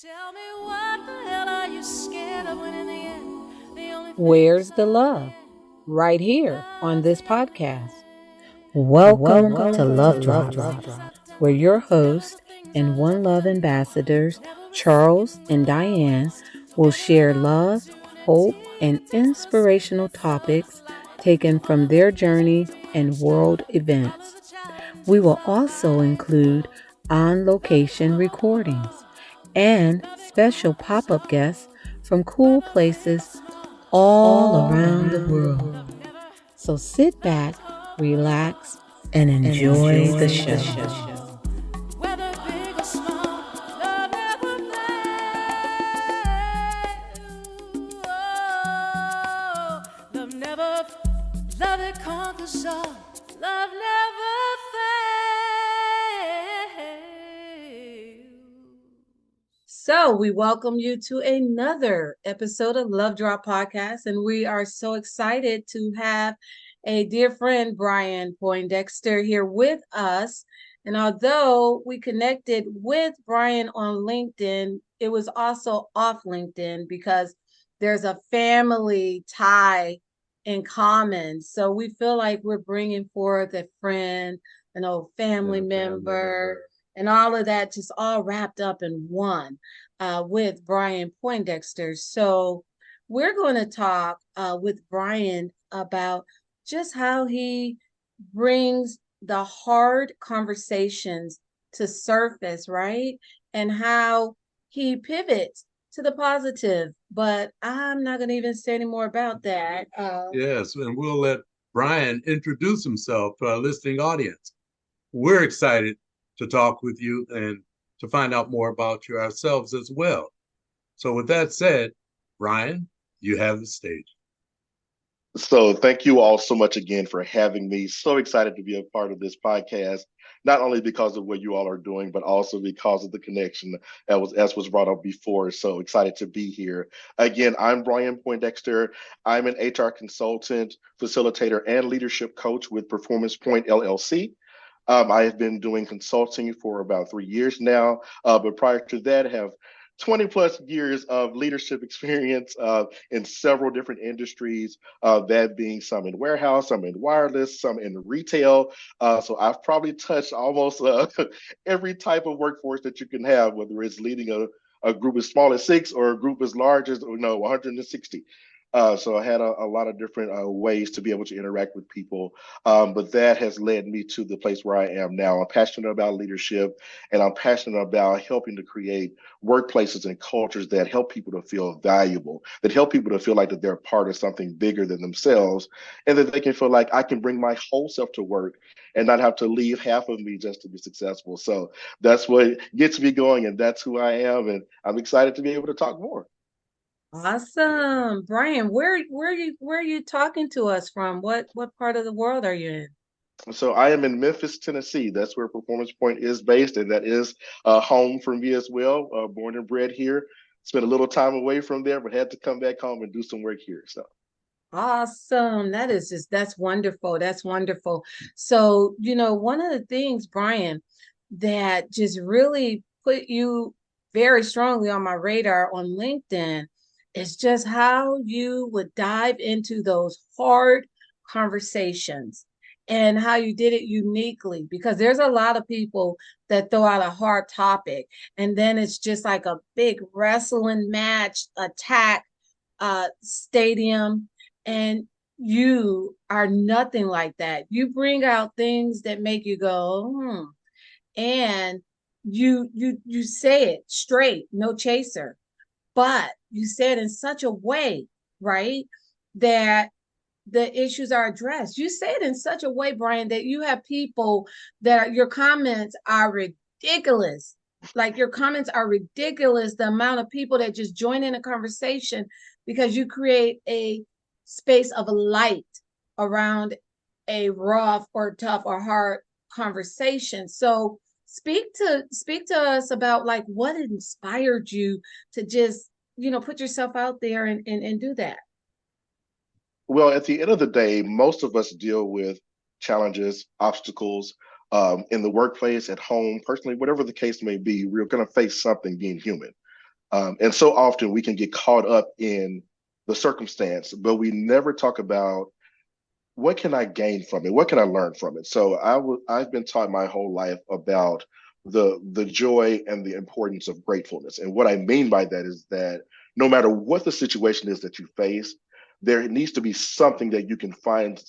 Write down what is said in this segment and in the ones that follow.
Tell me what the hell are you scared of when in the end the only thing Where's that's the love? left Right here on love's this in podcast. vain. Welcome to Love Love Drops, drops. where your hosts and One Love ambassadors, Charles and Diane, will share love, hope, and inspirational topics taken from their journey and world events. We will also include on location recordings and special pop up guests from cool places all around the world. So sit back, relax, and enjoy the show. Whether big or small, love never fails. Oh, love it conquers all. Love never fails. So, we welcome you to another episode of Love Drop Podcast, and we are so excited to have a dear friend, Brian Poindexter, here with us. And although we connected with Brian on LinkedIn, it was also off LinkedIn because there's a family tie in common. So we feel like we're bringing forth a friend, an old family member, and all of that just all wrapped up in one with Brian Poindexter. So we're going to talk with Brian about just how he brings the hard conversations to surface, right? And how he pivots to the positive. But I'm not going to even say any more about that. Yes, and we'll let Brian introduce himself to our listening audience. We're excited to talk with you and to find out more about you ourselves as well. So, with that said, Brian, you have the stage. So thank you all so much again for having me. So excited to be a part of this podcast, not only because of what you all are doing, but also because of the connection as was brought up before. So excited to be here. Again, I'm Brian Poindexter. I'm an HR consultant, facilitator, and leadership coach with Performance Point LLC. I have been doing consulting for about 3 years now, but prior to that, have 20 plus years of leadership experience in several different industries, that being some in warehouse, some in wireless, some in retail. So I've probably touched almost every type of workforce that you can have, whether it's leading a group as small as six or a group as large as 160. So I had a lot of different ways to be able to interact with people, but that has led me to the place where I am now. I'm passionate about leadership, and I'm passionate about helping to create workplaces and cultures that help people to feel valuable, that help people to feel like that they're part of something bigger than themselves, and that they can feel like I can bring my whole self to work and not have to leave half of me just to be successful. So that's what gets me going, and that's who I am, and I'm excited to be able to talk more. Awesome. Brian, where are you talking to us from? What part of the world are you in? So I am in Memphis, Tennessee. That's where Performance Point is based, and that is home for me as well. Born and bred here. Spent a little time away from there, but had to come back home and do some work here. So. Awesome. That's wonderful. That's wonderful. So, one of the things, Brian, that just really put you very strongly on my radar on LinkedIn is just how you would dive into those hard conversations and how you did it uniquely, because there's a lot of people that throw out a hard topic and then it's just like a big wrestling match, attack, stadium, and you are nothing like that. You bring out things that make you go, and you say it straight, no chaser, but you say it in such a way, right, that the issues are addressed. You say it in such a way, Brian, that you have people your comments are ridiculous. Like, your comments are ridiculous, the amount of people that just join in a conversation because you create a space of light around a rough or tough or hard conversation. So speak to us about like what inspired you to just put yourself out there and do that. Well, at the end of the day, most of us deal with challenges, obstacles, in the workplace, at home, personally, whatever the case may be. We're going to face something being human. And so often we can get caught up in the circumstance, but we never talk about what can I gain from it? What can I learn from it? So I've been taught my whole life about the joy and the importance of gratefulness. And what I mean by that is that no matter what the situation is that you face, there needs to be something that you can find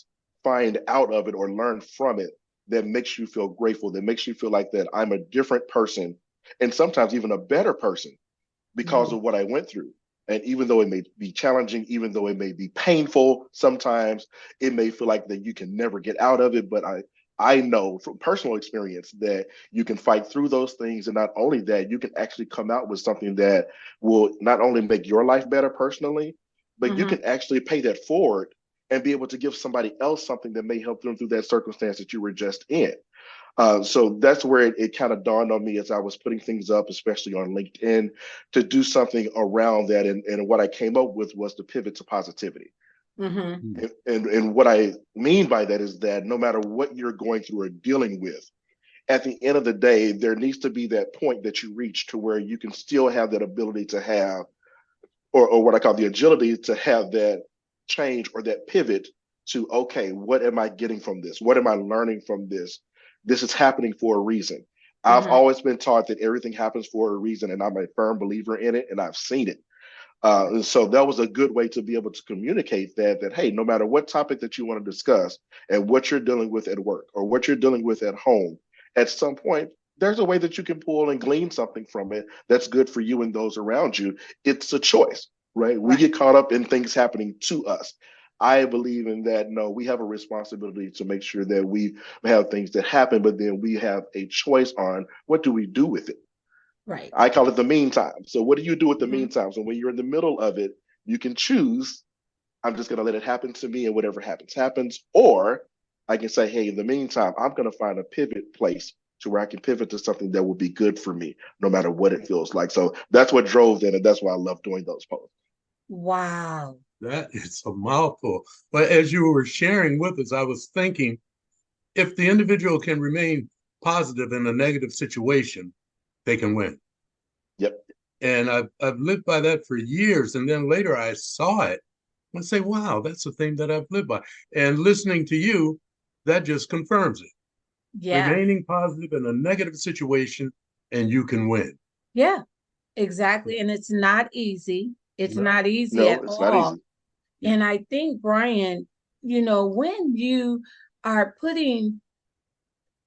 out of it or learn from it that makes you feel grateful, that makes you feel like that I'm a different person and sometimes even a better person because Mhm. of what I went through. And even though it may be challenging, even though it may be painful, sometimes it may feel like that you can never get out of it. But I know from personal experience that you can fight through those things. And not only that, you can actually come out with something that will not only make your life better personally, but you Mhm. can actually pay that forward and be able to give somebody else something that may help them through that circumstance that you were just in. So that's where it kind of dawned on me as I was putting things up, especially on LinkedIn, to do something around that. And what I came up with was the pivot to positivity. Mhm. Mm. And what I mean by that is that no matter what you're going through or dealing with, at the end of the day, there needs to be that point that you reach to where you can still have that ability to have, or what I call the agility to have that change or that pivot to, okay, what am I getting from this? What am I learning from this? This is happening for a reason. I've Mhm. always been taught that everything happens for a reason, and I'm a firm believer in it, and I've seen it. And so that was a good way to be able to communicate that hey, no matter what topic that you want to discuss and what you're dealing with at work or what you're dealing with at home, at some point there's a way that you can pull and glean something from it that's good for you and those around you. It's a choice, right? We Right. get caught up in things happening to us. I believe in that. No, we have a responsibility to make sure that we have things that happen, but then we have a choice on what do we do with it. Right. I call it the meantime. So what do you do with the Mhm. meantime? So when you're in the middle of it, you can choose, I'm just going to let it happen to me and whatever happens, happens. Or I can say, hey, in the meantime, I'm going to find a pivot place to where I can pivot to something that will be good for me, no matter what it Right. feels like. So that's what drove that. And that's why I love doing those posts. Wow. That is a mouthful. But as you were sharing with us, I was thinking if the individual can remain positive in a negative situation, they can win. Yep. And I've lived by that for years. And then later I saw it and say, wow, that's the thing that I've lived by. And listening to you, that just confirms it. Yeah. Remaining positive in a negative situation, and you can win. Yeah. Exactly. And it's not easy. It's No. not easy No, at it's not all. easy. And I think, Brian, when you are putting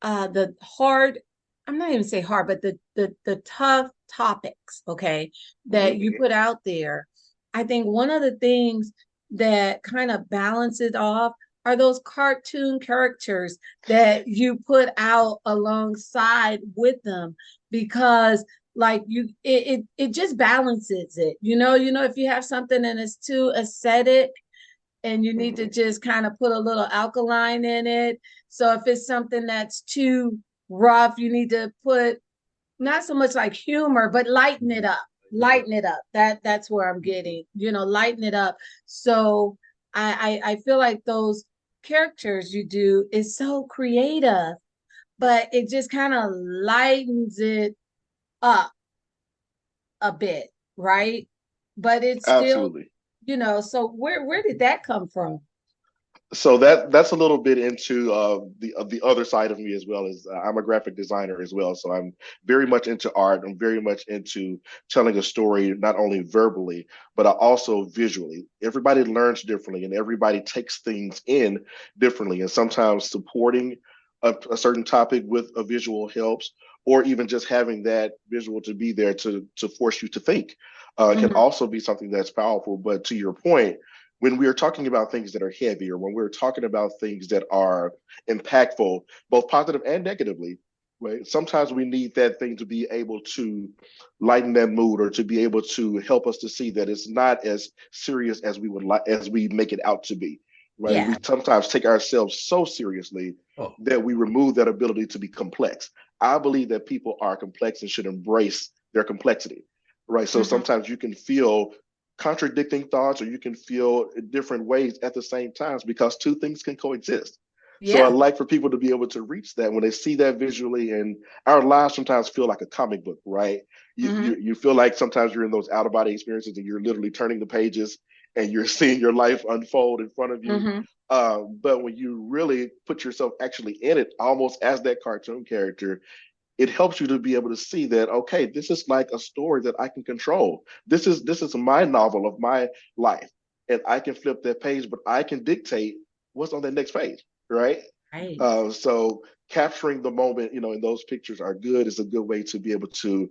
the hard, I'm not even say hard, but the tough topics, okay, that Mhm. you put out there, I think one of the things that kind of balance it off are those cartoon characters that you put out alongside with them because like it just balances it. If you have something and it's too aesthetic and you need to Mhm. just kind of put a little alkaline in it. So if it's something that's too rough, you need to put not so much like humor, but lighten it up. Lighten it up. That's where I'm getting, lighten it up. So I feel like those characters you do is so creative, but it just kind of lightens it up a bit, right? But it's still, Absolutely. so where did that come from? So that's a little bit into the other side of me as well. As I'm a graphic designer as well, so I'm very much into art. I'm very much into telling a story not only verbally but also visually. Everybody learns differently and everybody takes things in differently, and sometimes supporting a certain topic with a visual helps, or even just having that visual to be there to force you to think can Mhm. also be something that's powerful. But to your point, when we are talking about things that are heavy or when we're talking about things that are impactful, both positive and negatively, right? Sometimes we need that thing to be able to lighten that mood or to be able to help us to see that it's not as serious as we would like as we make it out to be. Right. Yeah. We sometimes take ourselves so seriously Oh, that we remove that ability to be complex. I believe that people are complex and should embrace their complexity. Right. So Mhm. sometimes you can feel contradicting thoughts or you can feel different ways at the same times because two things can coexist. So I'd Yeah. like for people to be able to reach that when they see that visually. And our lives sometimes feel like a comic book, right? Hmm. You feel like sometimes you're in those out of body experiences and you're literally turning the pages and you're seeing your life unfold in front of you. Hmm. But when you really put yourself actually in it, almost as that cartoon character, it helps you to be able to see that, okay, this is like a story that I can control. This is my novel of my life, and I can flip that page, but I can dictate what's on that next page, right? Right. So capturing the moment, in those pictures are good. It's a good way to be able to,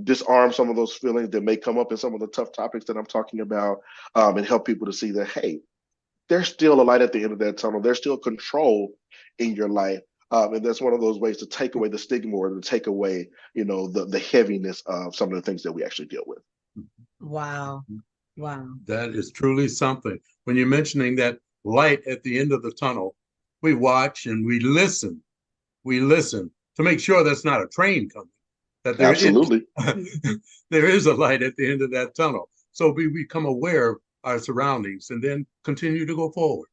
disarm some of those feelings that may come up in some of the tough topics that I'm talking about, and help people to see that, hey, there's still a light at the end of that tunnel. There's still control in your life. And that's one of those ways to take away the stigma or to take away, the heaviness of some of the things that we actually deal with. Wow. Wow. That is truly something. When you're mentioning that light at the end of the tunnel, we watch and we listen. We listen to make sure that's not a train coming, that Absolutely. there is a light at the end of that tunnel. So we become aware of our surroundings and then continue to go forward,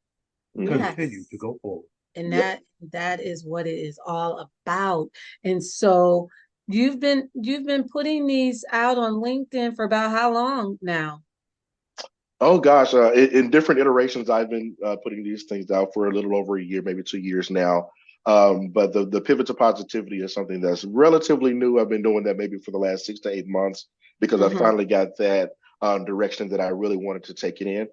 Mhm. continue to Yes. go forward. And Yep. that is what it is all about. And so you've been putting these out on LinkedIn for about how long now? Oh gosh, in different iterations, I've been putting these things out for a little over a year, maybe 2 years now. But the pivot to positivity is something that's relatively new. I've been doing that maybe for the last 6 to 8 months because I Hmm. finally got that direction that I really wanted to take it in.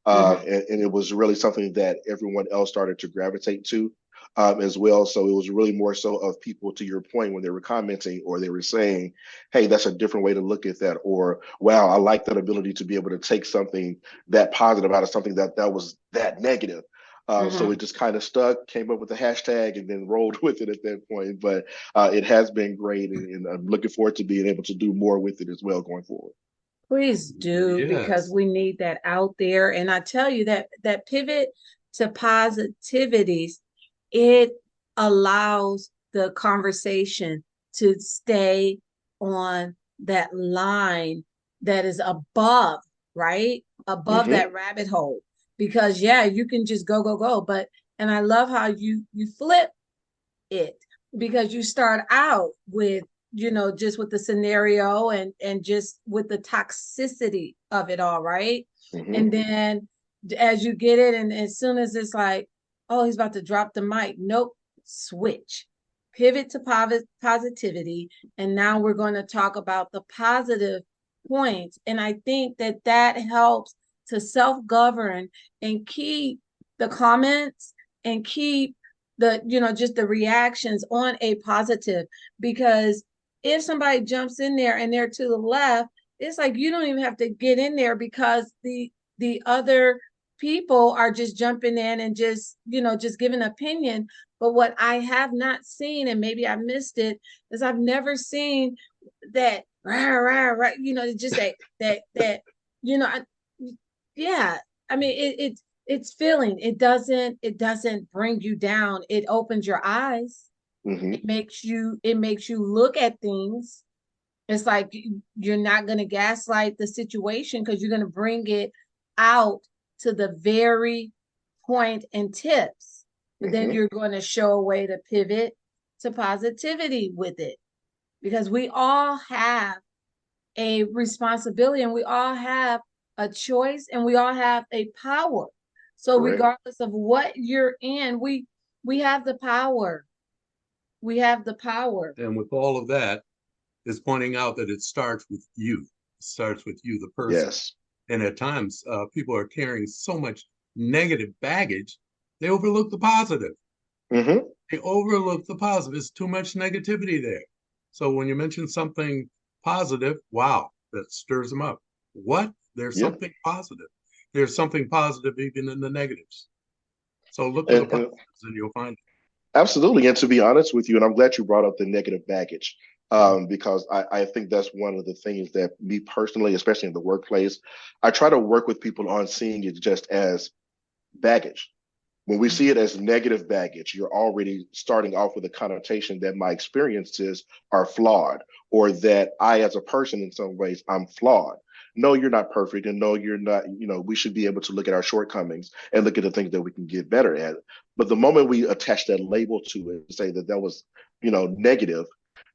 Hmm. And it was really something that everyone else started to gravitate to as well. So it was really more so of people, to your point, when they were commenting or they were saying, hey, that's a different way to look at that. Or, wow, I like that ability to be able to take something that positive out of something that was that negative. So Hmm. it just kind of stuck, came up with the hashtag, and then rolled with it at that point. But it has been great, and I'm looking forward to being able to do more with it as well going forward. Please do, because Yes. we need that out there. And I tell you that pivot to positivities, it allows the conversation to stay on that line that is above, right? Above Hmm. that rabbit hole. Because yeah, you can just go, go, go. But and I love how you flip it, because you start out with, just with the scenario and just with the toxicity of it all, right? Hmm. And then as you get it, and as soon as it's like, oh, he's about to drop the mic, nope, switch, pivot to positivity. And now we're going to talk about the positive points. And I think that helps to self-govern and keep the comments and keep the, just the reactions on a positive. Because if somebody jumps in there and they're to the left, it's like you don't even have to get in there, because the other people are just jumping in and just, just giving opinion. But what I have not seen, and maybe I missed it, is I've never seen that rah, rah, rah, just that you know I, yeah, I mean, it's feeling. It doesn't bring you down. It opens your eyes. Hmm. It makes you look at things. It's like you're not going to gaslight the situation, because you're going to bring it out to the very point and tips. But then Hmm. you're going to show a way to pivot to positivity with it, because we all have a responsibility, and we all have a choice, and we all have a power. So Correct. regardless of what you're in, we have the power. We have the power. And with all of that, is pointing out that it starts with you. It starts with you, the person. Yes. And at times, people are carrying so much negative baggage, they overlook the positive. Hmm. They overlook the positive. There's too much negativity there. So when you mention something positive, wow, that stirs them up. What? There's Yeah. something positive. There's something positive even in the negatives. So look for the And positives and you'll find absolutely. And to be honest with you, and I'm glad you brought up the negative baggage, it. because I think that's one of the things that me personally, especially in the workplace, I try to work with people on seeing it just as baggage When we see it as negative baggage, you're already starting off with a connotation that my experiences are flawed, or that I, as a person, in some ways, I'm flawed. No, you're not perfect, and no, you're not, we should be able to look at our shortcomings and look at the things that we can get better at. But the moment we attach that label to it, to say that that was, negative,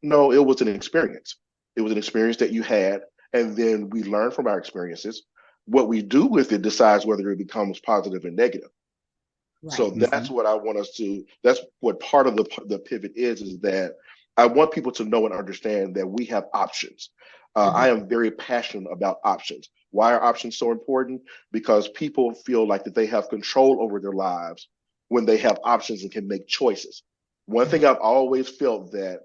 no, it was an experience. It was an experience that you had, and then we learn from our experiences. What we do with it decides whether it becomes positive and negative. So Right. that's what I want us to, that's what part of the pivot is that I want people to know and understand that we have options. I am very passionate about options. Why are options so important? Because people feel like that they have control over their lives when they have options and can make choices. One thing I've always felt that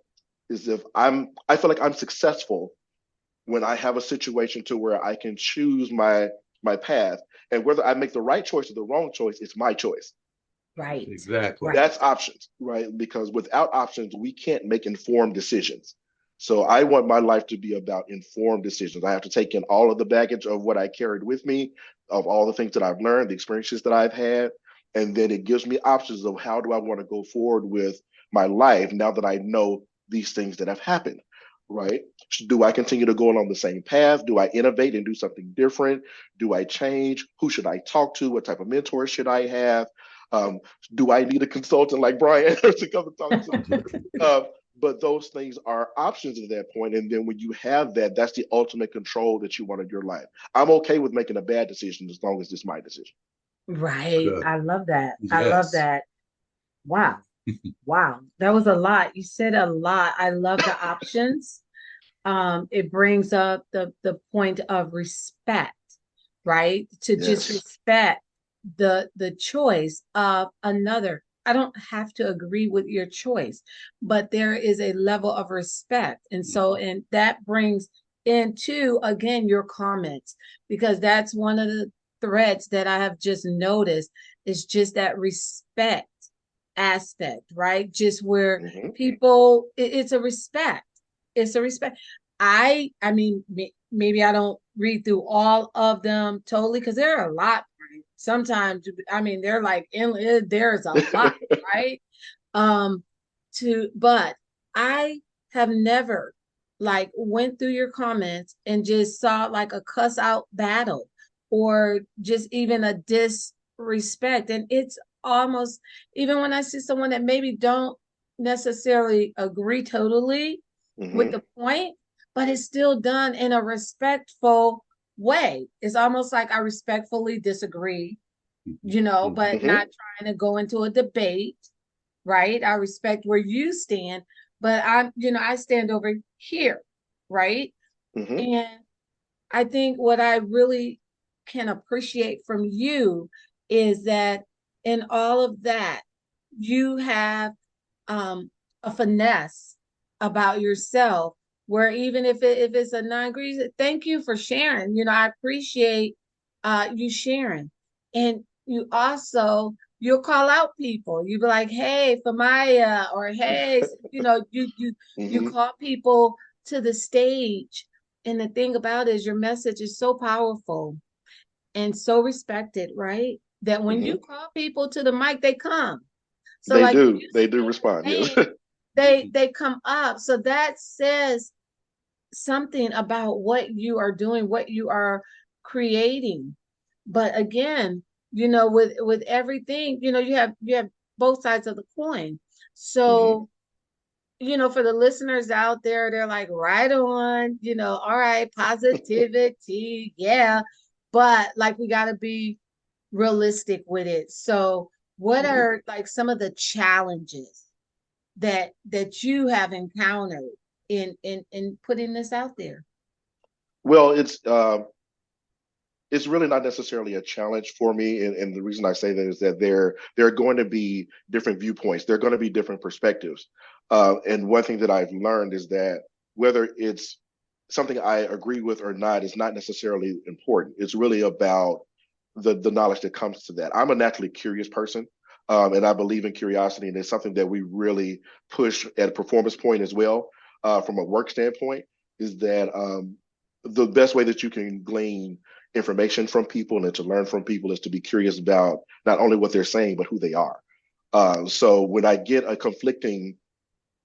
is I feel like I'm successful when I have a situation to where I can choose my path, and whether I make the right choice or the wrong choice, it's my choice. Right. Exactly. Right. That's options, right? Because without options, we can't make informed decisions. So I want my life to be about informed decisions. I have to take in all of the baggage of what I carried with me, of all the things that I've learned, the experiences that I've had, and then it gives me options of how do I want to go forward with my life now that I know these things that have happened, right? Do I continue to go along the same path? Do I innovate and do something different? Do I change? Who should I talk to? What type of mentor should I have? Um, do I need a consultant like Brian to come and talk to me? But those things are options at that point. And then when you have that, that's the ultimate control that you want in your life. I'm okay with making a bad decision as long as it's my decision. Right. Good. I love that. I love Yes. that. Wow. Wow. That was a lot. You said a lot. I love the options. It brings up the point of respect, right? To just Yes. respect the choice of another. I don't have to agree with your choice, but there is a level of respect. And that brings into again your comments, because that's one of the threads that I have just noticed is just that respect aspect, right? Just where Hmm. people, it's a respect. It's a respect. I mean, maybe I don't read through all of them totally because there are a lot. Sometimes, I mean, they're like there's a lot, right? Um, but I have never like went through your comments and just saw like a cuss out battle or just even a disrespect. And it's almost, even when I see someone that maybe don't necessarily agree totally with Hmm. the point, but it's still done in a respectful way. It's almost like I respectfully disagree, but Hmm. not trying to go into a debate, right? I respect where you stand, but I stand over here, right? Hmm. And I think what I really can appreciate from you is that in all of that, you have a finesse about yourself, where even if it's a non-agree, thank you for sharing. I appreciate you sharing. And you also you'll call out people. You be like, hey, Famaya, or hey, you Hmm. call people to the stage. And the thing about it is your message is so powerful and so respected, right? That when Hmm. you call people to the mic, they come. So They like when do. you They do speak respond. your Yes. name, they come up. So that says something about what you are doing, what you are creating. But again, with everything, you have both sides of the coin. Hmm. So for the listeners out there, they're like, right on, all right, positivity, yeah. But like we got to be realistic with it. So, what Hmm. are like some of the challenges that you have encountered in putting this out there? Well, it's really not necessarily a challenge for me, and the reason I say that is that there are going to be different viewpoints. There are going to be different perspectives. And one thing that I've learned is that whether it's something I agree with or not is not necessarily important. It's really about the knowledge that comes to that. I'm a naturally curious person, and I believe in curiosity, and it's something that we really push at a performance point as well, from a work standpoint. Is that the best way that you can glean information from people and to learn from people is to be curious about not only what they're saying, but who they are. So when I get a conflicting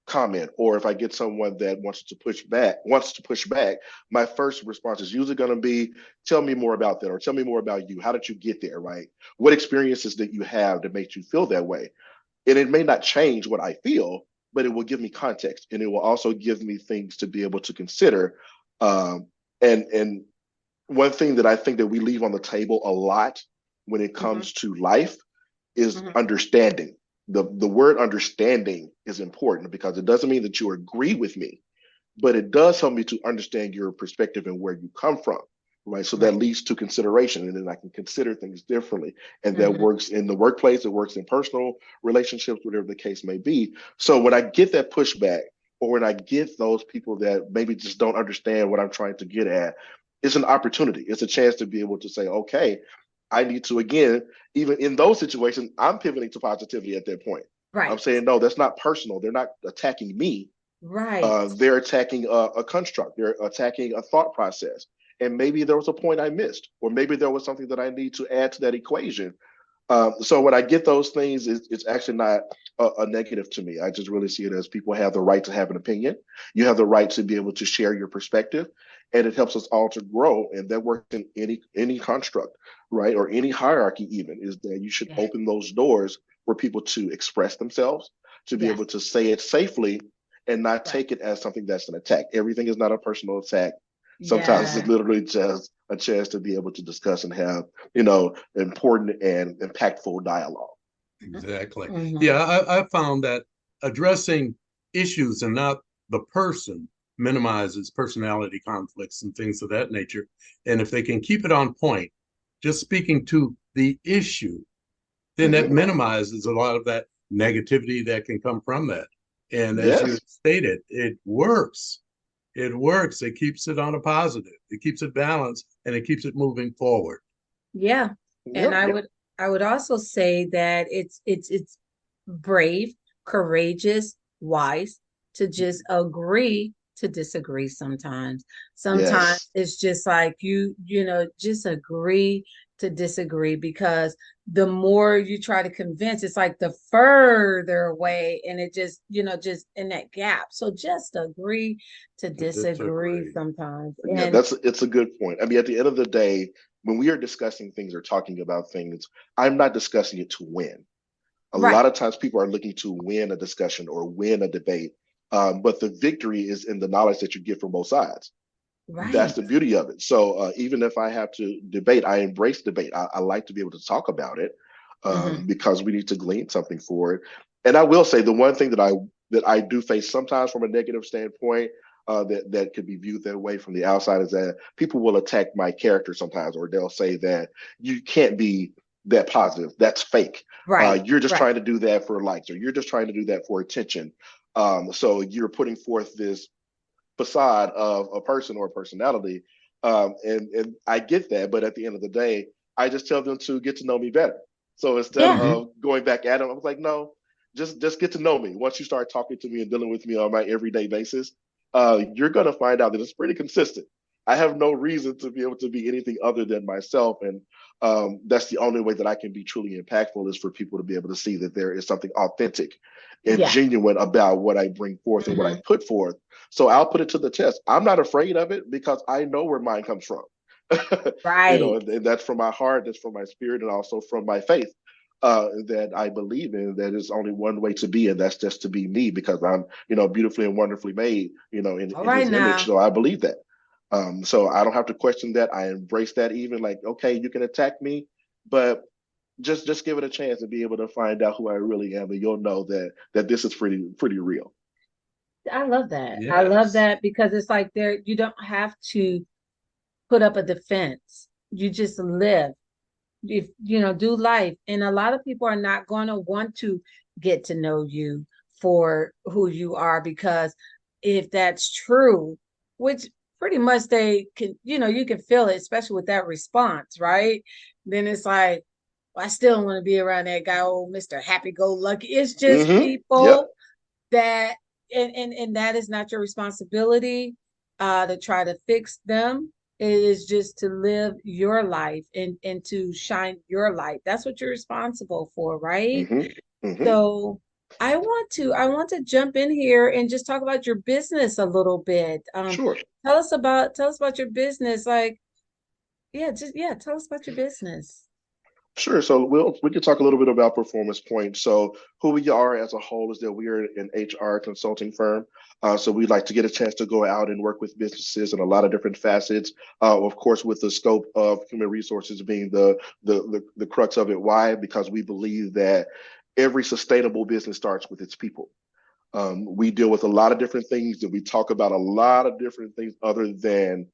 comment, or if I get someone that wants to push back, my first response is usually going to be, tell me more about that, or tell me more about you. How did you get there, right? What experiences did you have that made you feel that way? And it may not change what I feel, but it will give me context, and it will also give me things to be able to consider. Um, and one thing that I think that we leave on the table a lot when it Mm-hmm. comes to life is Mm-hmm. understanding. The word understanding is important because it doesn't mean that you agree with me, but it does help me to understand your perspective and where you come from, right? So that Right. leads to consideration, and then I can consider things differently. And that Mm-hmm. works in the workplace, it works in personal relationships, whatever the case may be. So when I get that pushback, or when I get those people that maybe just don't understand what I'm trying to get at, it's an opportunity. It's a chance to be able to say, okay, I need to, again, even in those situations, I'm pivoting to positivity at that point. I'm Right. saying, no, that's not personal. They're not attacking me. Right. They're attacking a construct. They're attacking a thought process. And maybe there was a point I missed, or maybe there was something that I need to add to that equation. So when I get those things, it's actually not a negative to me. I just really see it as people have the right to have an opinion. You have the right to be able to share your perspective, and it helps us all to grow. And that works in any construct, right, or any hierarchy. Even is that you should Yeah. open those doors for people to express themselves, to be Yes. able to say it safely, and not Right. take it as something that's an attack. Everything is not a personal attack. Sometimes Yeah. it's literally just a chance to be able to discuss and have, important and impactful dialogue. Exactly. Mm-hmm. Yeah, I found that addressing issues and not the person minimizes personality conflicts and things of that nature. And if they can keep it on point, just speaking to the issue, then that Hmm. minimizes a lot of that negativity that can come from that. And as you Yes. stated, it works. It works. It keeps it on a positive. It keeps it balanced, and it keeps it moving forward. Yeah. And Yep. I would also say that it's brave, courageous, wise to just agree to disagree sometimes. Sometimes Yes. it's just like just agree to disagree, because the more you try to convince, it's like the further away, and it just in that gap. So just agree to To disagree disagree. sometimes. Yeah, And it's a good point. I mean, at the end of the day, when we are discussing things or talking about things, I'm not discussing it to win. A right, lot of times people are looking to win a discussion or win a debate. But the victory is in the knowledge that you get from both sides. That's right. the beauty of it. So even if I have to debate, I embrace debate. I like to be able to talk about it, Hmm. because we need to glean something for it. And I will say the one thing that I do face sometimes from a negative standpoint, that could be viewed that way from the outside, is that people will attack my character sometimes, or they'll say that you can't be that positive. That's fake. Right, You're just right. trying to do that for likes, or you're just trying to do that for attention. So you're putting forth this facade of a person or a personality. And I get that, but at the end of the day, I just tell them to get to know me better. So instead Yeah. Mhm. of going back at them, I was like, no, just get to know me. Once you start talking to me and dealing with me on my everyday basis, you're gonna find out that it's pretty consistent. I have no reason to be able to be anything other than myself, and that's the only way that I can be truly impactful, is for people to be able to see that there is something authentic and Yeah. genuine about what I bring forth and what I Hmm. put forth. So I'll put it to the test. I'm not afraid of it because I know where mine comes from. Right. And that's from my heart, that's from my spirit, and also from my faith, that I believe in. That is only one way to be, and that's just to be me, because I'm, beautifully and wonderfully made, All in right His image. now. So I believe that. So I don't have to question that. I embrace that. Even like, okay, you can attack me, but just give it a chance and be able to find out who I really am, and you'll know that this is pretty real. I love that. I love Yes. that, because it's like you don't have to put up a defense. You just live. If do life. And a lot of people are not going to want to get to know you for who you are, because if that's true, which pretty much they can, you can feel it, especially with that response, right? Then it's like, well, I still don't want to be around that guy, old Mr. Happy Go Lucky. It's just Mm-hmm. Yep. people that, and that is not your responsibility. to try to fix them. It is just to live your life and to shine your light. That's what you're responsible for, right? Hmm. Hmm. So I want to jump in here and just talk about your business a little bit. Sure. Tell us about your business. Like, yeah, tell us about your business. Sure. So we can talk a little bit about Performance Point. So who we are as a whole is that we are an HR consulting firm. So we like to get a chance to go out and work with businesses in a lot of different facets. Of course, with the scope of human resources being the crux of it. Why? Because we believe that every sustainable business starts with its people. We deal with a lot of different things, and we talk about a lot of different things other than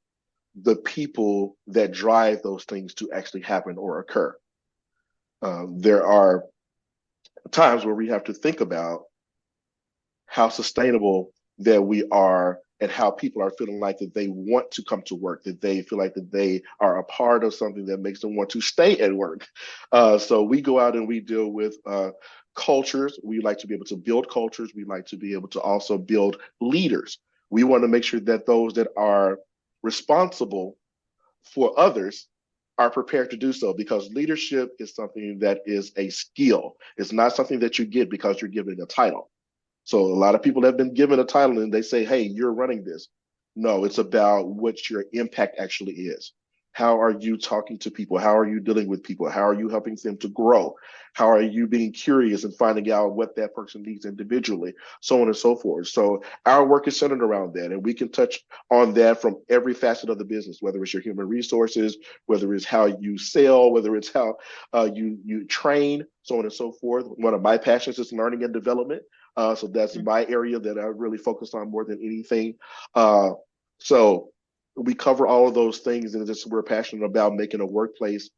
the people that drive those things to actually happen or occur. There are times where we have to think about how sustainable that we are and how people are feeling like that they want to come to work, that they feel like that they are a part of something that makes them want to stay at work. So we go out and we deal with cultures. We like to be able to build cultures. We like to be able to also build leaders. We want to make sure that those that are responsible for others are prepared to do so, because leadership is something that is a skill. It's not something that you get because you're given a title. So a lot of people have been given a title and they say, hey, you're running this. No, it's about what your impact actually is. How are you talking to people? How are you dealing with people? How are you helping them to grow? How are you being curious and finding out what that person needs individually, so on and so forth. So our work is centered around that, and we can touch on that from every facet of the business, whether it's your human resources, whether it's how you sell, whether it's how you train, so on and so forth. One of my passions is learning and development. So that's my area that I really focus on more than anything. So we cover all of those things, and just we're passionate about making a workplace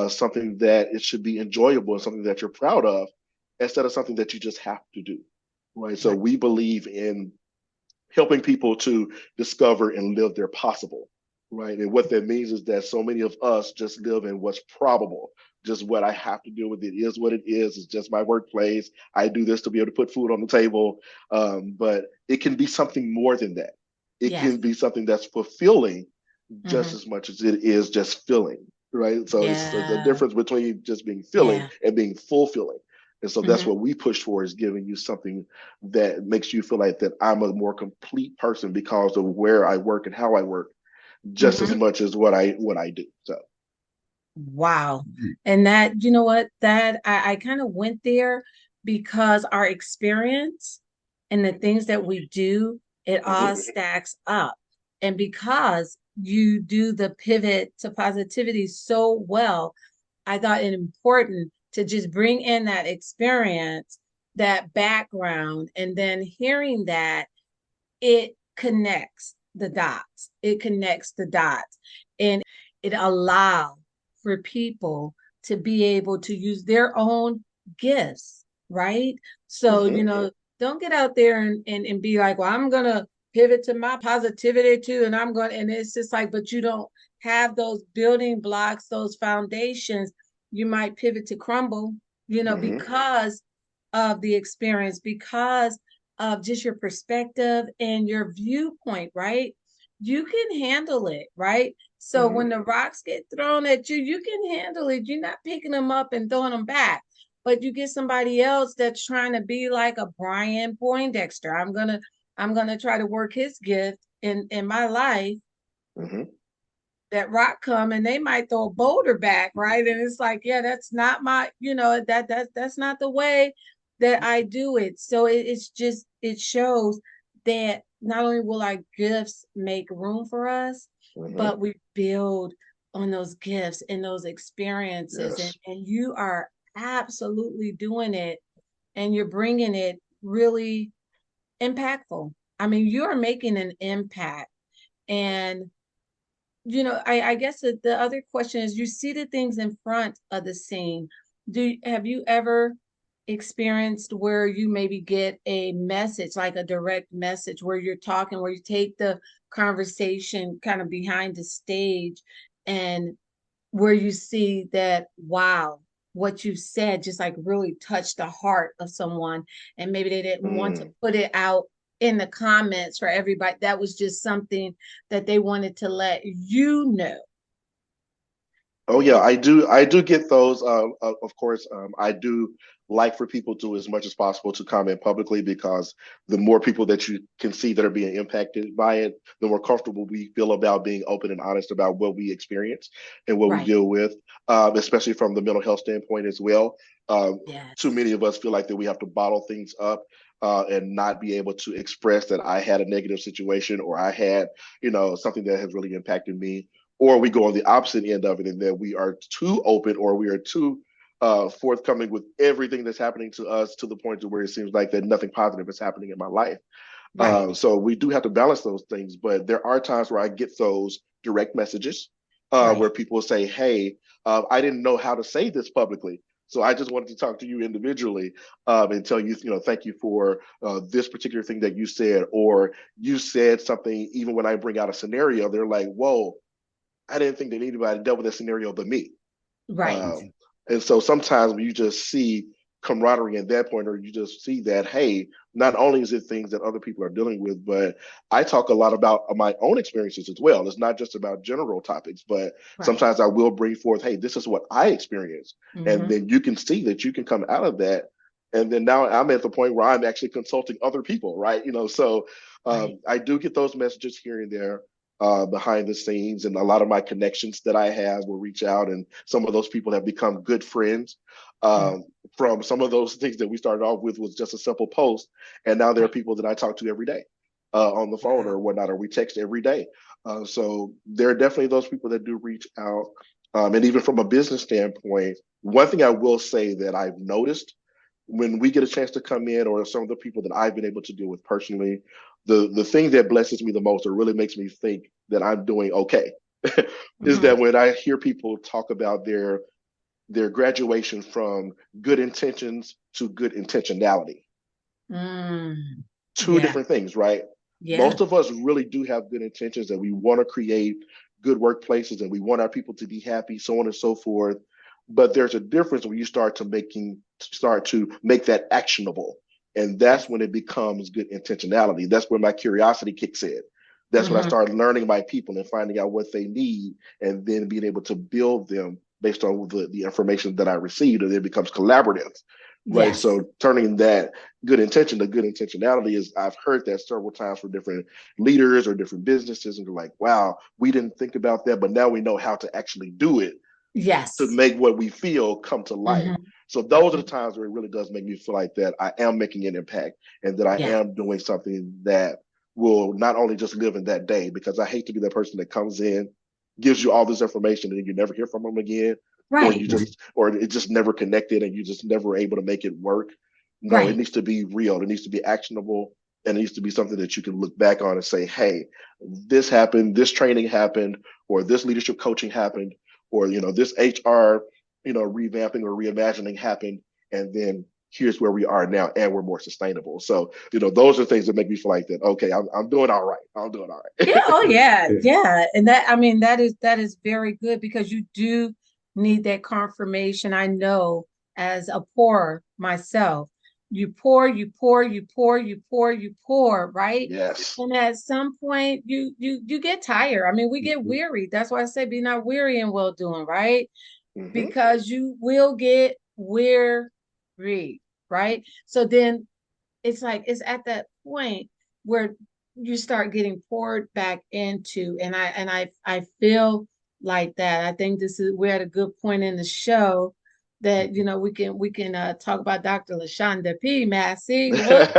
something that it should be enjoyable and something that you're proud of, instead of something that you just have to do. Right. So Right. we believe in helping people to discover and live their possible. Right. And what that means is that so many of us just live in what's probable, just what I have to deal with. It is what it is. It's just my workplace. I do this to be able to put food on the table. But it can be something more than that. It Yes. can be something that's fulfilling just Hmm. as much as it is just filling. Right. So it's the Yeah. difference between just being filling Yeah. and being fulfilling. And so that's Hmm. what we push for, is giving you something that makes you feel like that I'm a more complete person because of where I work and how I work, just as Hmm. much as what I do. So Wow. And that, you know what, that I kind of went there because our experience and the things that we do, it all mhm, stacks up. And because you do the pivot to positivity so well, I thought it important to just bring in that experience, that background, and then hearing that it connects the dots. It connects the dots. And it allows for people to be able to use their own gifts, right? So, mhm, don't get out there and be like, well, I'm gonna pivot to my positivity too. And and it's just like, but you don't have those building blocks, those foundations, you might pivot to crumble, mhm, because of the experience, because of just your perspective and your viewpoint, right? You can handle it, right? So mhm, when the rocks get thrown at you, you can handle it. You're not picking them up and throwing them back. But you get somebody else that's trying to be like a Brian Poindexter. I'm gonna try to work his gift in my life. mhm, That rock come and they might throw a boulder back, right? And it's like, yeah, that's not my, that's not the way that I do it. So it's just, it shows that not only will our gifts make room for us, mhm. but we build on those gifts and those experiences, and, Yes. and you are absolutely doing it, and you're bringing it really impactful. I mean, you are making an impact. And I guess the other question is, you see the things in front of the scene. Have you ever experienced where you maybe get a message, like a direct message, where you're talking, where you take the conversation kind of behind the stage, and where you see that, wow, what you said just like really touched the heart of someone, and maybe they didn't want to Mm, put it out in the comments for everybody. That was just something that they wanted to let you know. Oh yeah, I do get those. Of course, I do like for people to, as much as possible, to comment publicly, because the more people that you can see that are being impacted by it, the more comfortable we feel about being open and honest about what we experience and what we Right. deal with, especially from the mental health standpoint as well. Too Yes. many of us feel like that we have to bottle things up and not be able to express that I had a negative situation, or I had, something that has really impacted me, or we go on the opposite end of it, and then we are too open, or we are too forthcoming with everything that's happening to us, to the point to where it seems like that nothing positive is happening in my life. Right. So we do have to balance those things, but there are times where I get those direct messages Right. where people say, "Hey, I didn't know how to say this publicly, so I just wanted to talk to you individually and tell you, thank you for this particular thing that you said, or you said something." Even when I bring out a scenario, they're like, "Whoa, I didn't think that anybody dealt with that scenario but me." Right. And so sometimes when you just see camaraderie at that point, or you just see that, hey, not only is it things that other people are dealing with, but I talk a lot about my own experiences as well. It's not just about general topics, but Right. sometimes I will bring forth, hey, this is what I experienced. And Mm-hmm. then you can see that you can come out of that. And then now I'm at the point where I'm actually consulting other people, right? So Right. I do get those messages here and there behind the scenes, and a lot of my connections that I have will reach out, and some of those people have become good friends. Mm-hmm. From some of those things that we started off with was just a simple post, and now there are Right. people that I talk to every day on the phone Wow. or whatnot, or we text every day. So there are definitely those people that do reach out, and even from a business standpoint, one thing I will say that I've noticed when we get a chance to come in, or some of the people that I've been able to deal with personally, the thing that blesses me the most, or really makes me think that I'm doing okay, is Mm-hmm. that when I hear people talk about their graduation from good intentions to good intentionality. Mm. Two Yeah. different things, right? Yeah. Most of us really do have good intentions, that we want to create good workplaces and we want our people to be happy, so on and so forth. But there's a difference when you start to make that actionable. And Yes. that's when it becomes good intentionality. That's where my curiosity kicks in. That's when I Mm-hmm. start learning my people and finding out what they need, and then being able to build them based on the information that I received, and it becomes collaborative. Right. Yes. So turning that good intention to good intentionality is, I've heard that several times from different leaders or different businesses, and they're like, wow, we didn't think about that, but now we know how to actually do it to Yes. make what we feel come to life. Mm-hmm. So those are the times where it really does make me feel like that I am making an impact, and that I Yeah. am doing something that will not only just live in that day, because I hate to be that person that comes in, gives you all this information, and you never hear from them again, or Right. or it just never connected, and you just never able to make it work. No, it Right. needs to be real. It needs to be actionable, and it needs to be something that you can look back on and say, hey, this happened, this training happened, or this leadership coaching happened, or this HR revamping or reimagining happened, and then here's where we are now, and we're more sustainable. So those are things that make me feel like that, okay, I'm doing all right, I'm doing all Yeah. right. Oh, yeah. Yeah. And that, I mean, that is very good, because you do need that confirmation. I know, as a pourer myself, you pour, you pour, you pour, you pour, you pour, right? Yes. And at some point you get tired. I mean, we get Mhm. weary. That's why I say be not weary in well doing, right? Hmm. Because you will get weary, right? So then it's like, it's at that point where you start getting poured back into, and I feel like that. I think we're at a good point in the show that we can talk about Dr. LaShonda P. Massey. What?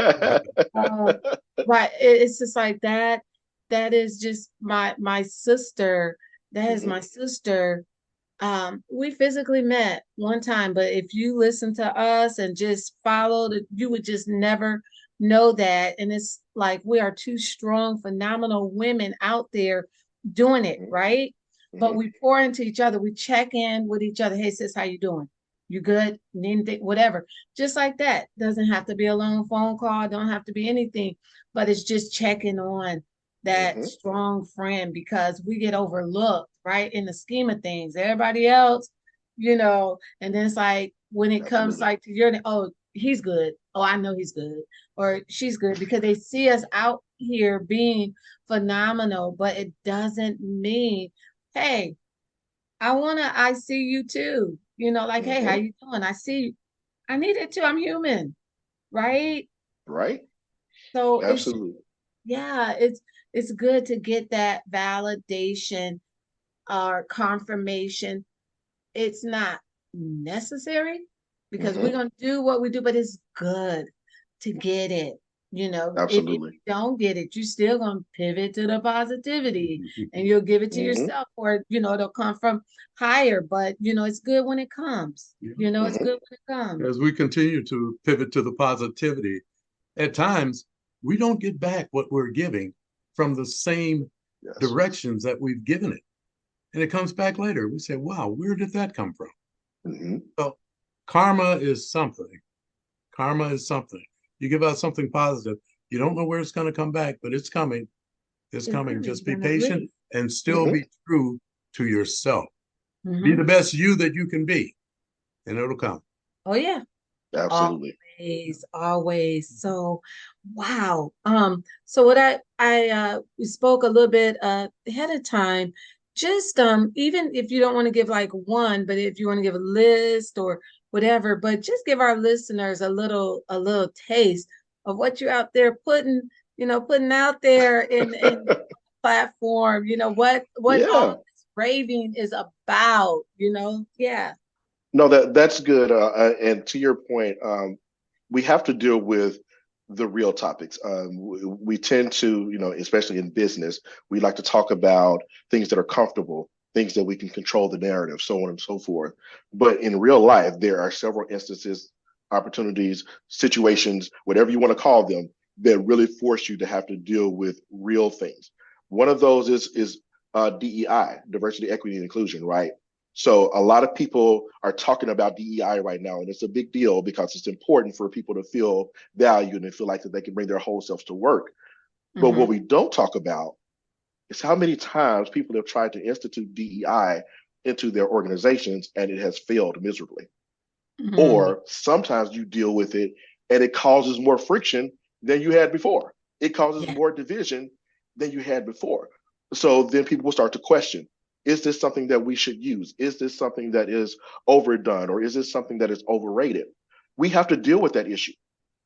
Right. It's just like that. That is just my sister. That is Hmm. my sister. We physically met one time, but if you listen to us and just followed, you would just never know that. And it's like, we are two strong, phenomenal women out there doing it, Hmm. right? But Hmm. we pour into each other. We check in with each other. Hey, sis, how you doing? You good? Need anything? Whatever. Just like that. Doesn't have to be a long phone call. Don't have to be anything, but it's just checking on that Hmm. strong friend, because we get overlooked, right? In the scheme of things, everybody else, and then it's like, when it comes Absolutely. like to your, oh, he's good. oh, I know he's good or she's good because they see us out here being phenomenal, but it doesn't mean, hey, I see you too. Like, hey, how Hmm. you doing? I see you. I need it too. I'm human, right? Right? So Absolutely. yeah, it's good to get that validation or confirmation. It's not necessary because we're Hmm. going to do what we do, but it's good to get it. If you Absolutely. don't get it, you're still going to pivot to the positivity and you'll give it to Hmm. yourself, or, it'll come from higher, but, it's good when it comes. Yeah. It's Hmm. good when it comes. As we continue to pivot to the positivity, at times we don't get back what we're giving from the same Yes. directions that we've given it. And it comes back later. We say, wow, where did that come from? Hmm. So karma is something. Karma is something. You give out something positive, you don't know where it's going to come back, but it's coming. It's It's coming. coming. Just You're be going to patient agree. and still Hmm. be true to yourself. Be Hmm. the best you that you can be, and it'll come. Oh, yeah. Absolutely. Always, always. So, wow. So what we spoke a little bit ahead of time. Just even if you don't want to give like one, but if you want to give a list or whatever, but just give our listeners a little taste of what you're out there putting out there in platform, what all Yeah. of this raving is about. Yeah. No, that's good. And to your point, we have to deal with the real topics. We tend to, especially in business, we like to talk about things that are comfortable, things that we can control the narrative, so on and so forth. But in real life, there are several instances, opportunities, situations, whatever you want to call them, that really force you to have to deal with real things. One of those is DEI, diversity, equity, and inclusion, right? So a lot of people are talking about DEI right now, and it's a big deal because it's important for people to feel valued and feel like that they can bring their whole selves to work. But what Hmm. we don't talk about is how many times people have tried to institute DEI into their organizations and it has failed miserably. Hmm. Or sometimes you deal with it and it causes more friction than you had before. It causes Yeah. more division than you had before. So then people will start to question, is this something that we should use? Is this something that is overdone or is this something that is overrated? We have to deal with that issue.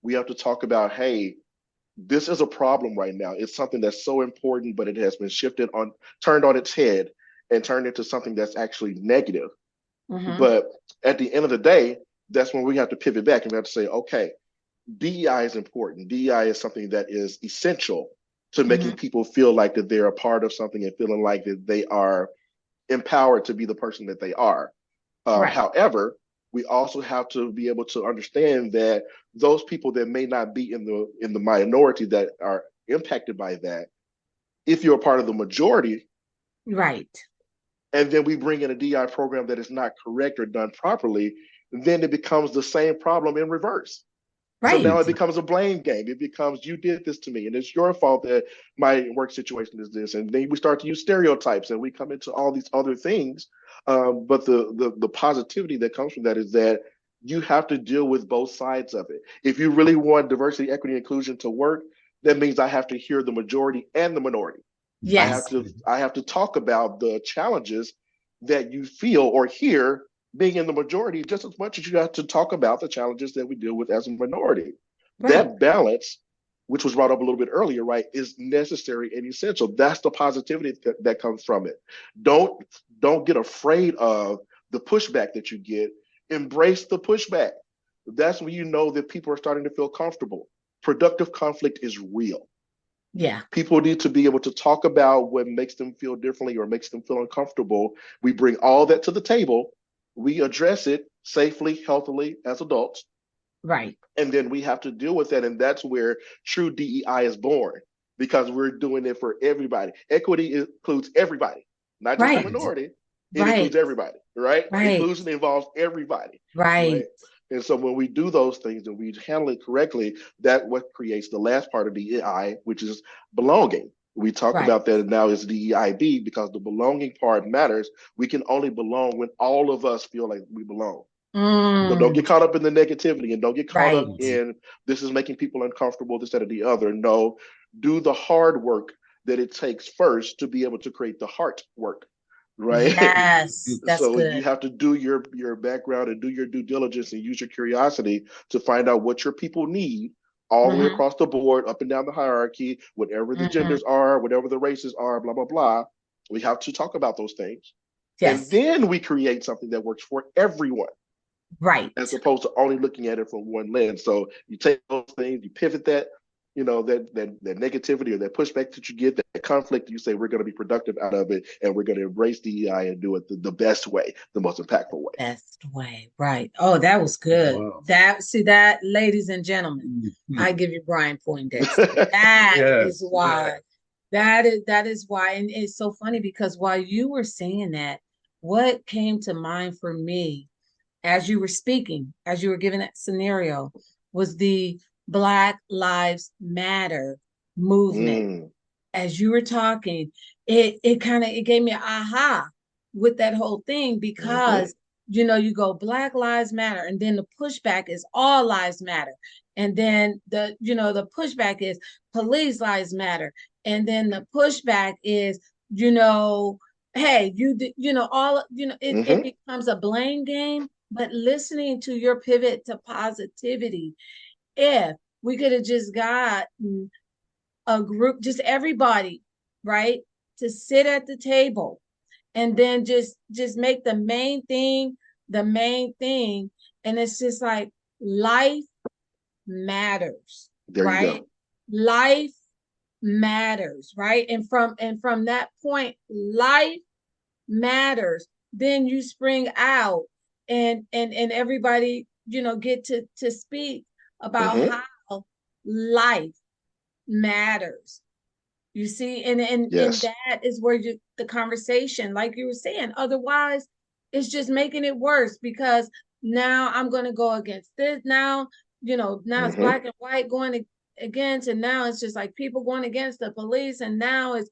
We have to talk about, hey, this is a problem right now. It's something that's so important, but it has been turned on its head and turned into something that's actually negative. Hmm. But at the end of the day, that's when we have to pivot back and we have to say, okay, DEI is important. DEI is something that is essential to making Hmm. people feel like that they're a part of something and feeling like that they are empowered to be the person that they are. Right. However, we also have to be able to understand that those people that may not be in the minority that are impacted by that, if you're a part of the majority, Right. and then we bring in a DI program that is not correct or done properly, then it becomes the same problem in reverse. So now Right. it becomes a blame game. It becomes you did this to me, and it's your fault that my work situation is this. And then we start to use stereotypes, and we come into all these other things. But the positivity that comes from that is that you have to deal with both sides of it. If you really want diversity, equity, inclusion to work, that means I have to hear the majority and the minority. I have Yes. to I have to talk about the challenges that you feel or hear being in the majority just as much as you have to talk about the challenges that we deal with as a minority. Right. That balance, which was brought up a little bit earlier, right, is necessary and essential. That's the positivity that comes from it. Don't don't get afraid of the pushback that you get. Embrace the pushback. That's when you know that people are starting to feel comfortable. Productive conflict is real. Yeah. People need to be able to talk about what makes them feel differently or makes them feel uncomfortable. We bring all that to the table. We address it safely, healthily as adults, Right. and then we have to deal with that. And that's where true DEI is born because we're doing it for everybody. Equity includes everybody, not just the Right. minority. It includes Right. everybody, right? Right. Inclusion involves everybody, right? Right. And so when we do those things and we handle it correctly, that what creates the last part of DEI, which is belonging. We talk Right. about that now as DEIB because the belonging part matters. We can only belong when all of us feel like we belong. So don't get Mm, caught up in the negativity, and don't get caught up right. in this is making people uncomfortable, this, that, or the other. No, do the hard work that it takes first to be able to create the heart work, right? Yes, that's So you good. have to do your background and do your due diligence and use your curiosity to find out what your people need all the way Hmm. across the board, up and down the hierarchy, whatever the Hmm. genders are, whatever the races are, blah, blah, blah. We have to talk about those things. And Yes, then we create something that works for everyone, as right. opposed to only looking at it from one lens. So you take those things, you pivot that, that negativity or that pushback that you get, that conflict, you say we're going to be productive out of it, and we're going to embrace DEI and do it the best way, the most impactful way. Best way, right. Oh, that was good. Wow. That, ladies and gentlemen, I Mhm. give you Brian Poindexter. That is Yes. why. That is why. And it's so funny because while you were saying that, what came to mind for me as you were speaking, as you were giving that scenario, was the Black Lives Matter movement. Mm, As you were talking, it gave me an aha with that whole thing mm-hmm, because you go Black Lives Matter, and then the pushback is all lives matter, and then the pushback is police lives matter, and then the pushback is hey, all it mm-hmm. becomes a blame game. But listening to your pivot to positivity, if we could have just got a group, just everybody, right, to sit at the table and then just make the main thing, and it's just like life matters, There you right? go. Life matters, right? And from that point, life matters. Then you spring out, and everybody get to speak about Mm-hmm. how life matters. You see, and Yes. that is where the conversation, like you were saying, otherwise it's just making it worse because now I'm going to go against this. Now it's Mm-hmm. black and white going against, and now it's just like people going against the police, and now it's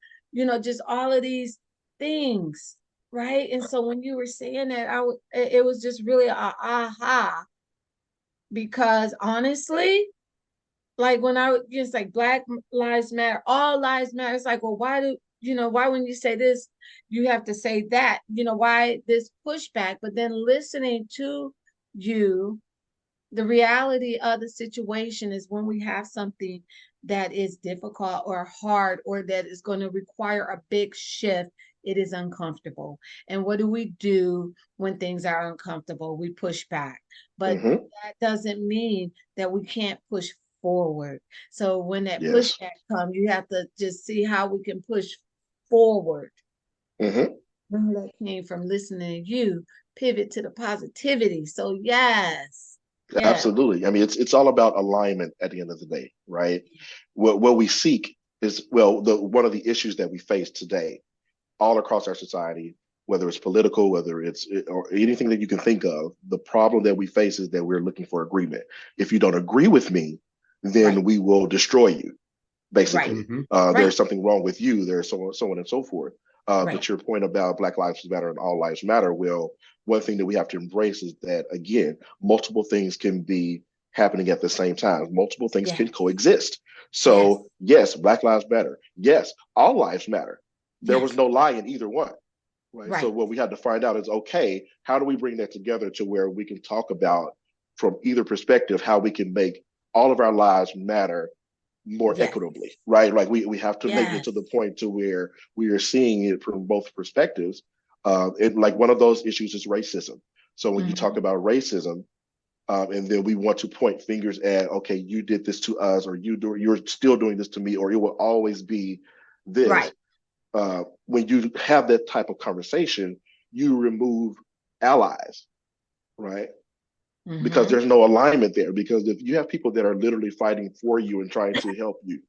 just all of these things, right? And so when you were saying that, it was just really a aha, because honestly, like when I just like Black Lives Matter, all lives matter. It's like, well, why when you say this, you have to say that? Why this pushback? But then listening to you, the reality of the situation is when we have something that is difficult or hard or that is going to require a big shift, it is uncomfortable. And what do we do when things are uncomfortable? We push back. But Mm-hmm. that doesn't mean that we can't push forward. So when that Yes. pushback comes, you have to just see how we can push forward. Mm-hmm. Remember that came from listening to you, pivot to the positivity. So yes, yes. Absolutely. I mean, it's all about alignment at the end of the day, right? What we seek is, well, the one of the issues that we face today all across our society, whether it's political, whether it's or anything that you can think of, the problem that we face is that we're looking for agreement. If you don't agree with me, then Right, we will destroy you, right, basically. Mhm. right, There's something wrong with you. There's so on and so forth. right. But your point about Black Lives Matter and All Lives Matter, well, one thing that we have to embrace is that, again, multiple things can be happening at the same time. Multiple things can Yes, coexist. yes, So, yes, Black Lives Matter. Yes, all lives matter. There was yes, no lie in either one. Right. So right. what we had to find out is, okay, how do we bring that together to where we can talk about from either perspective how we can make all of our lives matter more Yes, equitably, right? Like we have to make it yes. to the point to where we are seeing it from both perspectives. And like one of those issues is racism. So when you talk Hmm. about racism, and then we want to point fingers at, okay, you did this to us, or you're still doing this to me, or it will always be this. Right. When you have that type of conversation, you remove allies, right? Because Hmm. there's no alignment there. Because if you have people that are literally fighting for you and trying to help you,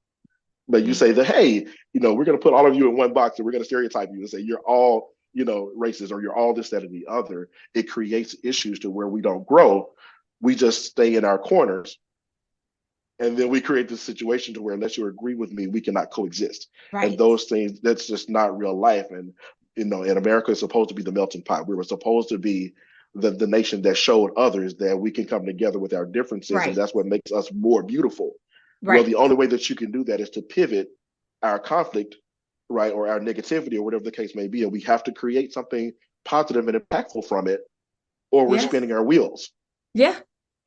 but you say that, hey, we're going to put all of you in one box and we're going to stereotype you and say you're all, racist, or you're all this, that, and the other, it creates issues to where we don't grow. We just stay in our corners, and then we create this situation to where unless you agree with me, we cannot coexist. And Right. those things, that's just not real life. And in America, it's supposed to be the melting pot. We were supposed to be the nation that showed others that we can come together with our differences, and Right. that's what makes us more beautiful. Well, Right. the only way that you can do that is to pivot our conflict, right, or our negativity, or whatever the case may be, and we have to create something positive and impactful from it, or we're Yes. spinning our wheels. Yeah.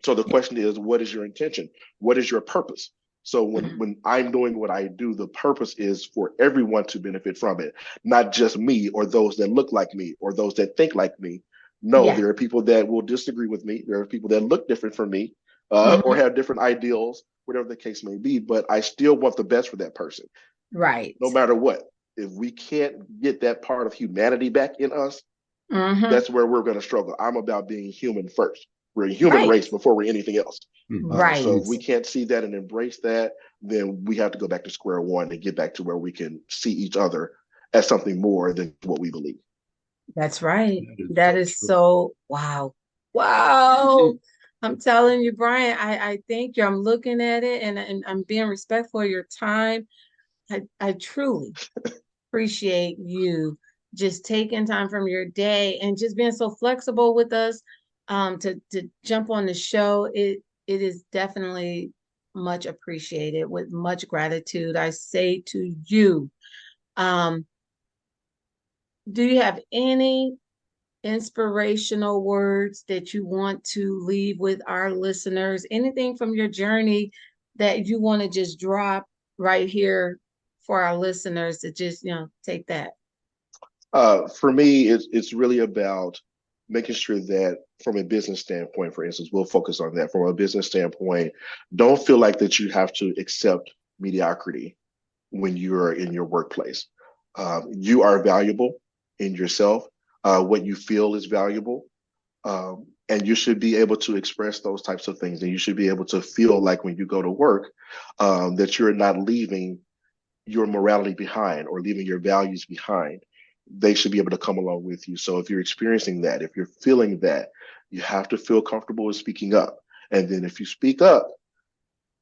So the question is, what is your intention? What is your purpose? So when I'm doing what I do, the purpose is for everyone to benefit from it, not just me or those that look like me or those that think like me. No, Yeah. there are people that will disagree with me. There are people that look different from me, or Mhm. have different ideals, whatever the case may be. But I still want the best for that person, Right. no matter what. If we can't get that part of humanity back in us, Mhm. that's where we're going to struggle. I'm about being human first. We're a human Right. race before we're anything else. So Right. if we can't see that and embrace that, then we have to go back to square one and get back to where we can see each other as something more than what we believe. That's right. That is That so is true. so wow. Wow. I'm telling you, Brian, I think you. I'm looking at it and I'm being respectful of your time. I truly appreciate you just taking time from your day and just being so flexible with us to jump on the show. It is definitely much appreciated with much gratitude. I say to you, um, do you have any inspirational words that you want to leave with our listeners? Anything from your journey that you want to just drop right here for our listeners to just, take that? For me, it's really about making sure that from a business standpoint, for instance, we'll focus on that. From a business standpoint, don't feel like that you have to accept mediocrity when you're in your workplace. You are valuable in yourself. What you feel is valuable. And you should be able to express those types of things. And you should be able to feel like when you go to work, that you're not leaving your morality behind or leaving your values behind. They should be able to come along with you. So if you're experiencing that, if you're feeling that, you have to feel comfortable with speaking up. And then if you speak up,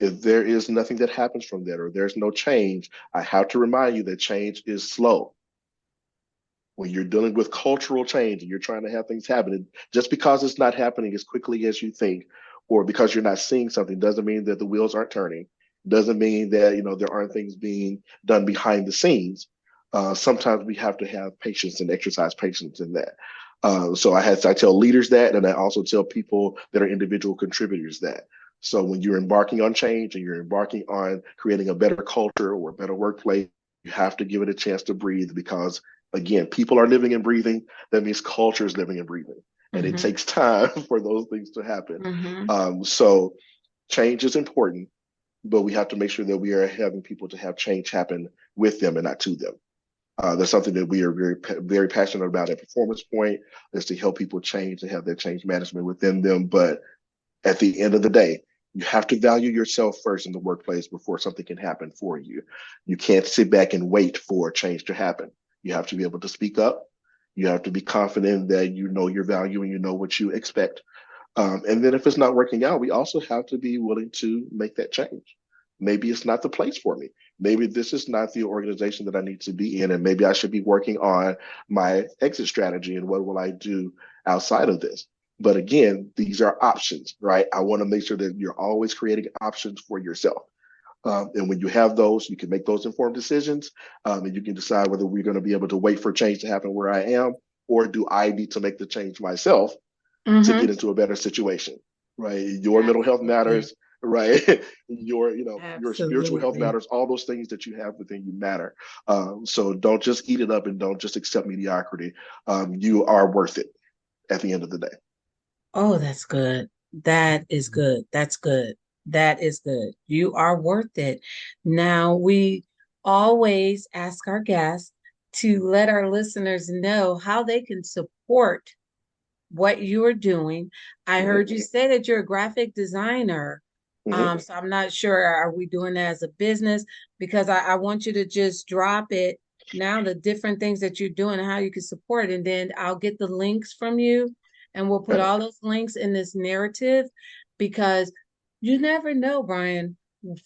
if there is nothing that happens from that or there's no change, I have to remind you that change is slow. When you're dealing with cultural change and you're trying to have things happen, just because it's not happening as quickly as you think, or because you're not seeing something, doesn't mean that the wheels aren't turning. Doesn't mean that there aren't things being done behind the scenes. Sometimes we have to have patience and exercise patience in that. So I tell leaders that, and I also tell people that are individual contributors that. So when you're embarking on change and you're embarking on creating a better culture or a better workplace, you have to give it a chance to breathe because again, people are living and breathing. That means culture is living and breathing. And it Mm-hmm. takes time for those things to happen. Mm-hmm. So change is important, but we have to make sure that we are having people to have change happen with them and not to them. That's something that we are very passionate about at Performance Point, is to help people change and have that change management within them. But at the end of the day, you have to value yourself first in the workplace before something can happen for you. You can't sit back and wait for change to happen. You have to be able to speak up. You have to be confident that you know your value and you know what you expect. And then if it's not working out, we also have to be willing to make that change. Maybe it's not the place for me. Maybe this is not the organization that I need to be in. And maybe I should be working on my exit strategy and what will I do outside of this. But again, these are options, right? I want to make sure that you're always creating options for yourself. And when you have those, you can make those informed decisions, and you can decide whether we're going to be able to wait for change to happen where I am, or do I need to make the change myself to Mm-hmm. get into a better situation, right? Your mental health Absolutely. matters, right? Your spiritual health Absolutely. matters. All those things that you have within you matter. So don't just eat it up and don't just accept mediocrity. You are worth it at the end of the day. Oh, that's good. That is good. That's good. That is good. You are worth it. Now, we always ask our guests to let our listeners know how they can support what you are doing. I heard you say that you're a graphic designer. Mm-hmm. So I'm not sure, are we doing that as a business? Because I want you to just drop it now, the different things that you're doing and how you can support it. And then I'll get the links from you and we'll put Okay. all those links in this narrative because you never know, Brian,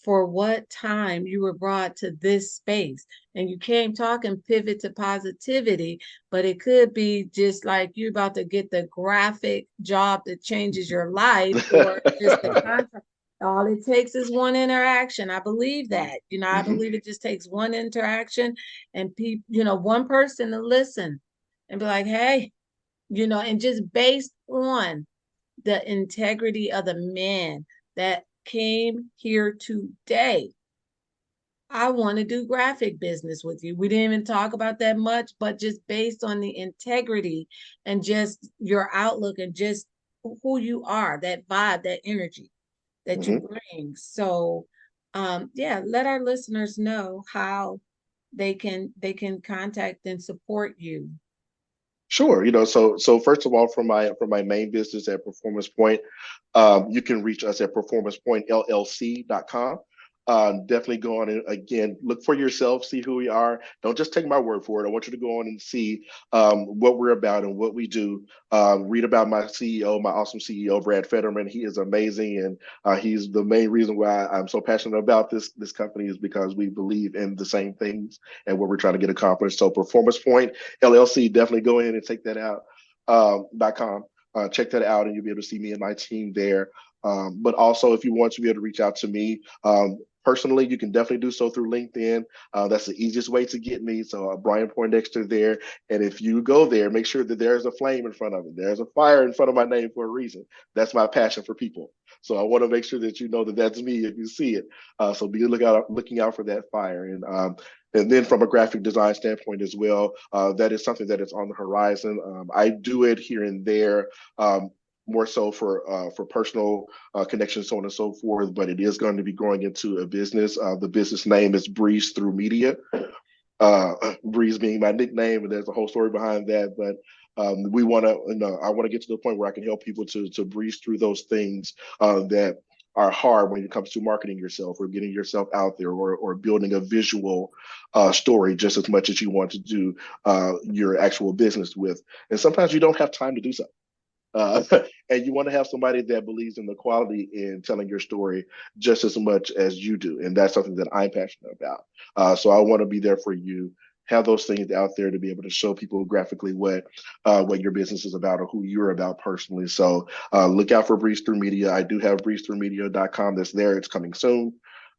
for what time you were brought to this space. And you came talking pivot to positivity, but it could be just like you're about to get the graphic job that changes your life, or just the contract. All it takes is one interaction. I believe that. I believe it just takes one interaction and people, one person to listen and be like, hey, and just based on the integrity of the man that came here today. I want to do graphic business with you. We didn't even talk about that much, but just based on the integrity and just your outlook and just who you are, that vibe, that energy that you bring. So, let our listeners know how they can contact and support you. Sure. So first of all, for my main business at Performance Point, you can reach us at performancepointllc.com. Definitely go on and again look for yourself, see who we are. Don't just take my word for it. I want you to go on and see what we're about and what we do. Read about my CEO, my awesome CEO, Brad Fetterman. He is amazing, and he's the main reason why I'm so passionate about this company, is because we believe in the same things and what we're trying to get accomplished. So Performance Point LLC, definitely go in and take that out. .com. Check that out, and you'll be able to see me and my team there. But also, if you want to be able to reach out to me personally, you can definitely do so through LinkedIn. That's the easiest way to get me. So Brian Poindexter there. And if you go there, make sure that there's a flame in front of it. There's a fire in front of my name for a reason. That's my passion for people. So I want to make sure that you know that that's me if you see it. So be looking out for that fire. And then from a graphic design standpoint as well, that is something that is on the horizon. I do it here and there. More so for personal connections, so on and so forth, but it is going to be growing into a business. The business name is Breeze Through Media. Breeze being my nickname, and there's a whole story behind that. But we want to, I want to get to the point where I can help people to breeze through those things that are hard when it comes to marketing yourself or getting yourself out there, or building a visual story just as much as you want to do your actual business with. And sometimes you don't have time to do so. And you want to have somebody that believes in the quality in telling your story just as much as you do. And that's something that I'm passionate about. So I want to be there for you, have those things out there to be able to show people graphically what your business is about or who you're about personally. So look out for Breeze Through Media. I do have breezethroughmedia.com that's there. It's coming soon.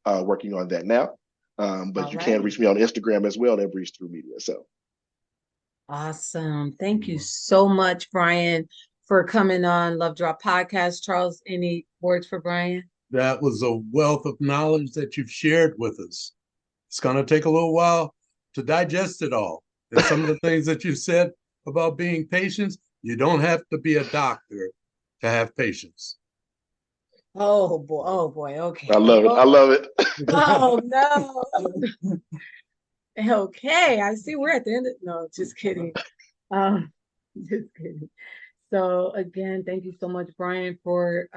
Working on that now. But you can reach me on Instagram as well at Breeze Through Media. So awesome. Thank you so much, Brian, for coming on Love Drop Podcast. Charles, any words for Brian? That was a wealth of knowledge that you've shared with us. It's going to take a little while to digest it all. And some of the things that you said about being patient, you don't have to be a doctor to have patience. Oh boy. Okay. I love it. Oh no. Okay, I see we're at the end of, no, just kidding. Just kidding. So again, thank you so much, Brian, for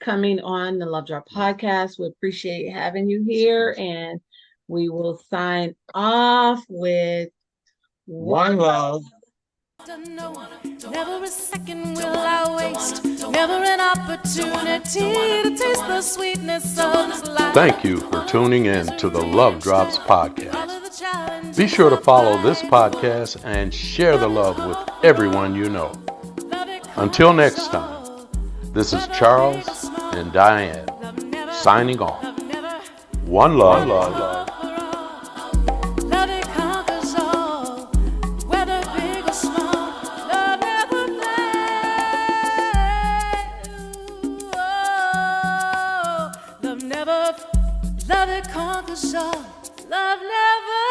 coming on the Love Drop Podcast. We appreciate having you here, and we will sign off with One love. Never a second will I waste, never an opportunity to taste the sweetness of this life. Thank you for tuning in to the Love Drops Podcast. Be sure to follow this podcast and share the love with everyone you know. Until next time, this is Charles and Diane signing off. One love. One love. Love it conquers all. Love never